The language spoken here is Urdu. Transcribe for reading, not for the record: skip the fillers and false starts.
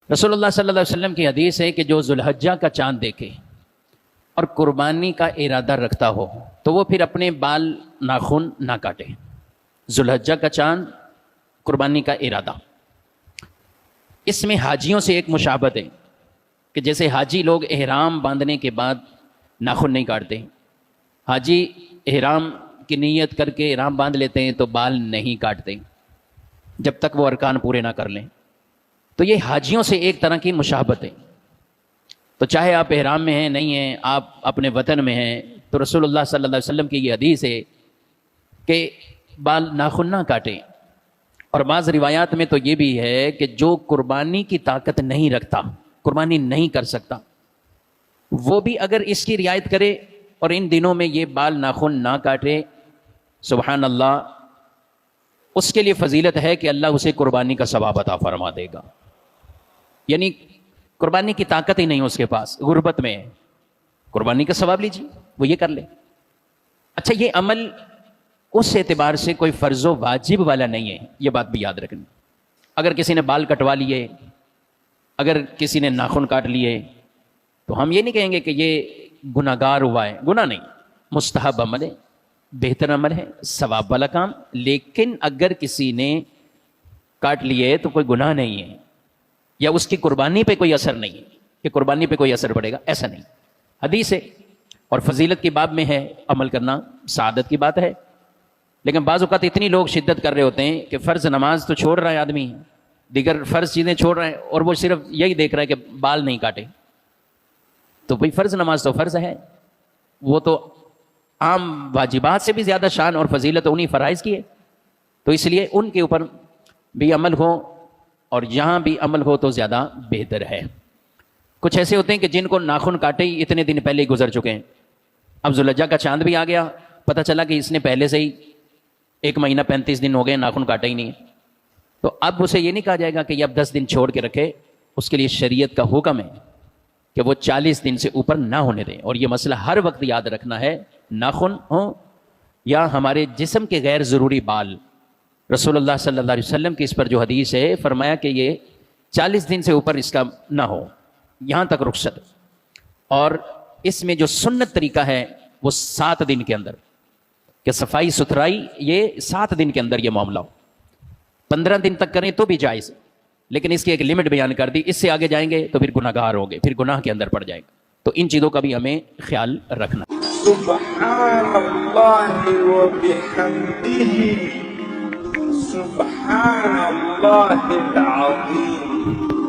رسول اللہ صلی اللہ علیہ وسلم کی حدیث ہے کہ جو ذوالحجہ کا چاند دیکھے اور قربانی کا ارادہ رکھتا ہو تو وہ پھر اپنے بال ناخن نہ کاٹے۔ ذوالحجہ کا چاند، قربانی کا ارادہ۔ اس میں حاجیوں سے ایک مشابہت ہے کہ جیسے حاجی لوگ احرام باندھنے کے بعد ناخن نہیں کاٹتے، حاجی احرام کی نیت کر کے احرام باندھ لیتے ہیں تو بال نہیں کاٹتے جب تک وہ ارکان پورے نہ کر لیں۔ تو یہ حاجیوں سے ایک طرح کی مشابہت ہے۔ تو چاہے آپ احرام میں ہیں نہیں ہیں، آپ اپنے وطن میں ہیں، تو رسول اللہ صلی اللہ علیہ وسلم کی یہ حدیث ہے کہ بال ناخن نہ کاٹیں۔ اور بعض روایات میں تو یہ بھی ہے کہ جو قربانی کی طاقت نہیں رکھتا، قربانی نہیں کر سکتا، وہ بھی اگر اس کی رعایت کرے اور ان دنوں میں یہ بال ناخن نہ کاٹے، سبحان اللہ، اس کے لیے فضیلت ہے کہ اللہ اسے قربانی کا ثواب عطا فرما دے گا۔ یعنی قربانی کی طاقت ہی نہیں اس کے پاس، غربت میں ہے، قربانی کا ثواب لیجیے، وہ یہ کر لے۔ اچھا، یہ عمل اس اعتبار سے کوئی فرض و واجب والا نہیں ہے، یہ بات بھی یاد رکھنی۔ اگر کسی نے بال کٹوا لیے، اگر کسی نے ناخن کاٹ لیے، تو ہم یہ نہیں کہیں گے کہ یہ گناہ گار ہوا ہے، گناہ نہیں، مستحب عمل ہے، بہتر عمل ہے، ثواب والا کام۔ لیکن اگر کسی نے کاٹ لیے تو کوئی گناہ نہیں ہے، یا اس کی قربانی پہ کوئی اثر نہیں ہے کہ قربانی پہ کوئی اثر پڑے گا، ایسا نہیں۔ حدیث ہے اور فضیلت کی باب میں ہے، عمل کرنا سعادت کی بات ہے۔ لیکن بعض اوقات اتنی لوگ شدت کر رہے ہوتے ہیں کہ فرض نماز تو چھوڑ رہا ہے آدمی، دیگر فرض چیزیں چھوڑ رہا ہے، اور وہ صرف یہی دیکھ رہا ہے کہ بال نہیں کاٹے۔ تو بھئی فرض نماز تو فرض ہے، وہ تو عام واجبات سے بھی زیادہ شان اور فضیلت انہی فرائض کی ہے، تو اس لیے ان کے اوپر بھی عمل ہو، اور یہاں بھی عمل ہو تو زیادہ بہتر ہے۔ کچھ ایسے ہوتے ہیں کہ جن کو ناخن کاٹے ہی اتنے دن پہلے ہی گزر چکے ہیں، اب ذوالحجہ کا چاند بھی آ گیا، پتہ چلا کہ اس نے پہلے سے ہی 1 مہینہ 35 دن ہو گئے ناخن کاٹا ہی نہیں ہے، تو اب اسے یہ نہیں کہا جائے گا کہ یہ اب 10 دن چھوڑ کے رکھے۔ اس کے لیے شریعت کا حکم ہے کہ وہ 40 دن سے اوپر نہ ہونے دیں۔ اور یہ مسئلہ ہر وقت یاد رکھنا ہے، ناخن ہوں یا ہمارے جسم کے غیر ضروری بال، رسول اللہ صلی اللہ علیہ وسلم کی اس پر جو حدیث ہے، فرمایا کہ یہ 40 دن سے اوپر اس کا نہ ہو، یہاں تک رخصت۔ اور اس میں جو سنت طریقہ ہے وہ 7 دن کے اندر، کہ صفائی ستھرائی یہ 7 دن کے اندر یہ معاملہ ہو۔ 15 دن تک کریں تو بھی جائز، لیکن اس کی ایک لمٹ بیان کر دی، اس سے آگے جائیں گے تو پھر گناہ گار ہوں گے، پھر گناہ کے اندر پڑ جائے گا۔ تو ان چیزوں کا بھی ہمیں خیال رکھنا۔ سبحان اللہ وبحمدہ، سبحان اللہ العظیم۔